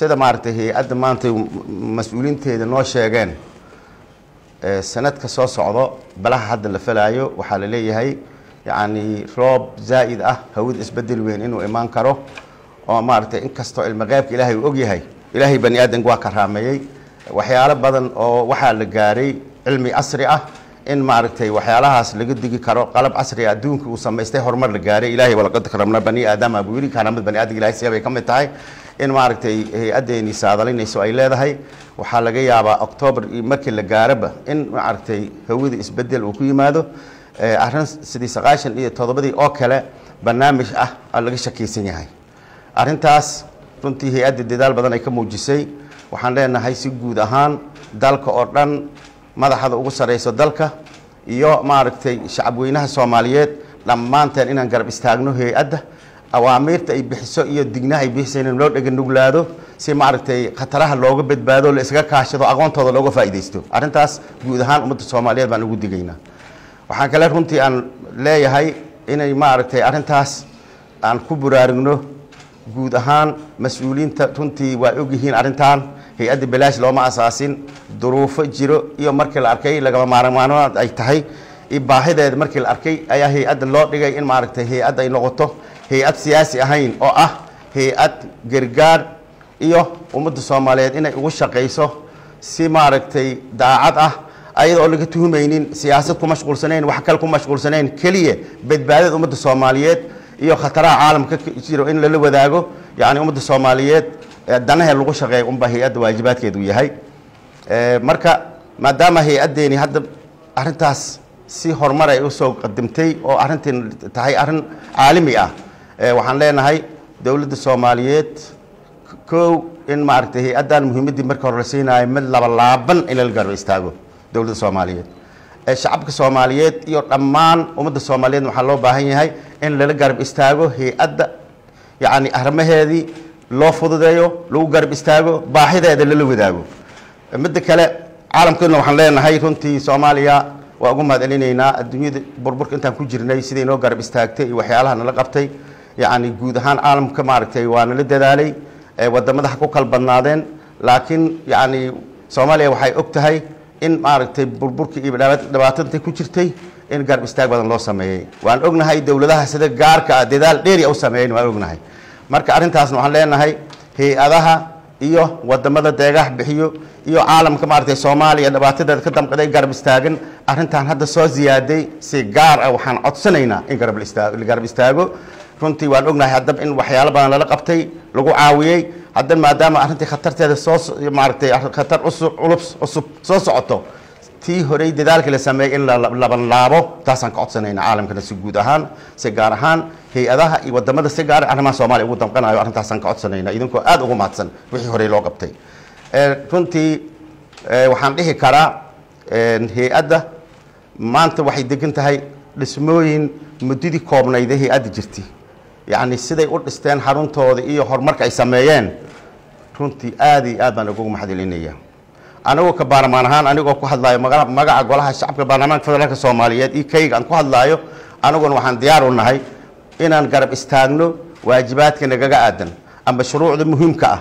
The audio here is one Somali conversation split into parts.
sida maartay hay'adda maanta mas'uuliinteeda noo sheegeen sanadka soo socdo balaha hadda la falaayo waxa la leeyahay yani roob zaa'id ah hawad isbedel weyn inuu imaan karo oo maartay in kasto ilmaqaybka ilaahay uu og yahay ilaahay bani aadan waa karaameeyay waxyaalo badan oo waxa la gaaray cilmi casri ah in maartay waxyaalahaas laga digi karo qalab casri ah adduunka uu sameystay horumar la gaaray ilaahay wala qad karamna bani aadama buu yiri karaamad bani aadam ilaahay sabay kamid tahay in maartay hay'adeeni saadalinayso ay leedahay waxa laga yaabaa October markii la gaaraba in maartay hawada isbedel uu ku yimaado arrin sidii 97 oo kale barnaamij ah laga shaqeysan yahay arrintaas runtii hay'adda dadaal badan ay ka muujisay waxaan leenahay si guud ahaan dalka oo dhan madaxda ugu sareyso dalka iyo maartay shacab weynaha Soomaaliyeed dhamaanteen inaan garab istaagno hay'adda awaamirta ay bixiso iyo dignaha ay bixiseen loo dhagan nuglaado si maartay khataraha looga badbaado la iskaga kaashado aqoontooda looga faa'iideysto arrintaas guud ahaan ummadda Soomaaliyeed baan ugu digaynaa waxaan kale runtii aan leeyahay inay maartay arrintaas aan ku buraarigno guud ahaan mas'uuliinta runtii waa og yihiin arrintan hay'adda bilaash looma asaasin duruufo jiro iyo markii la arkay laga maarmaanaad ay tahay baahideed markii la arkay ayaa hay'adda loo dhigay in maartay hay'adda ay noqoto hay'ad siyaasi ahayn oo ah hay'ad gargaar iyo ummadda Soomaaliyeed inay ugu shaqeyso si maartay daacad ah ayadoo laga tuhmaynin siyaasad ku mashquulsanayn wax kale ku mashquulsanayn kaliya badbaadada ummadda Soomaaliyeed iyo khataraha caalamka jiro in la wadaago yaani ummadda Soomaaliyeed danaha lagu shaqeeyo hay'adda waajibaadkeedu yahay marka maadaama hay'adeeni hadda arrintaas si horumar ay u soo qadimtay oo arrintan tahay arrin caalami ah waxaan leenahay dawladda Soomaaliyeed koow in maartay hay'adan muhiimadii marka hore la siinayo mid laba in la garab istaago dawladda Soomaaliyeed shacabka Soomaaliyeed iyo dhammaan ummadda Soomaaliyeed waxa loo baahan yahay in la garab istaago hay'adda yaani arrimaheedii loo fududeeyo lagu garab istaago baahideeda la wadaago mid kale caalamkana waxaan leenahay runtii Soomaaliya waa ugu mahadcelinaynaa adduunyada burburka intaan ku jirnay sidii noo garab istaagtay iyo waxyaalaha nala qabtay yaani guud ahaan caalamka maartay waa nala dadaalay wadamada ku kala badnaadeen laakiin yaani Soomaaliya waxay og tahay in maartay burburka iyo dhibaatada ku jirtay in garab istaag badan loo sameeyay waan ognahay dawladaha sida gaarka ah dadaal dheer ay u sameeyeen waan ognahay marka arrintaasna waxaan leenahay hay'adaha iyo wadamada deegaha bixiyo iyo caalamka maartay Soomaaliya dhibaatada ka damqaday garab istaagan arrintan hadda soo ziyaaday si gaar ah waxaan codsanaynaa in garab istaago runtii waan ognahay hadda in waxyaalo badan la qabtay lagu caawiyay hadda maadaama arrintii khatarteeda soo maartay khatar cusub soo socoto tii hore dadaalka la sameeyay in la laabo taasaan ka codsanaynaa caalamkana si guud ahaan si gaar ahaan hay'adaha iyo wadamada si gaar ah arrimaha Soomaaliya ugu damqanayo arrintaasaan ka codsanaynaa idinkoo aad ugu mahadsan wixii hore loo qabtay runtii waxaan dhihi karaa hay'adda maanta waxay degan tahay dhismooyin muddadii koobnayd hay'adda jirtay yaani siday u dhisteen xaruntooda iyo horumarka ay sameeyeen runtii aad iyo aad baan ugu mahadcelinayaa anagoo ka baarmaan ahaan anigoo ku hadlayo magaca golaha shacabka baarlamaanka federaalka Soomaaliyeed iyo kayga aan ku hadlayo anaguna waxaan diyaar u nahay inaan garab istaagno waajibaadka nagaga aadan ama shuruucda muhiimka ah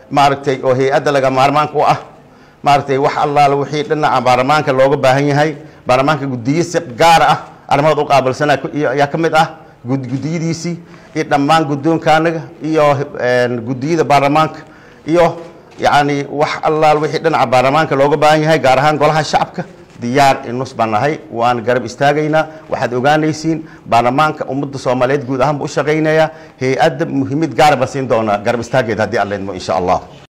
maartay oo hay'adda laga maarmaanka u ah maartay wax allaala wixii dhinaca baarlamaanka looga baahan yahay baarlamaanka guddiye si gaar ah arrimaha u qaabilsanaa ayaa ka mid ah guddiyadiisii iyo dhammaan guddoonkaanaga iyo guddiyada baarlamaanka iyo yaani wax allaal wixii dhinaca baarlamaanka looga baahan yahay gaar ahaan golaha shacabka diyaar inus banahay waan garab istaagayna waxaad ogaanaysiin baarlamaanka ummadda Soomaaliyeed guud ahaan u shaqeynaya hay'adda muhiimad gaar ah siin doona garab istaageed hadii Allah insha Allah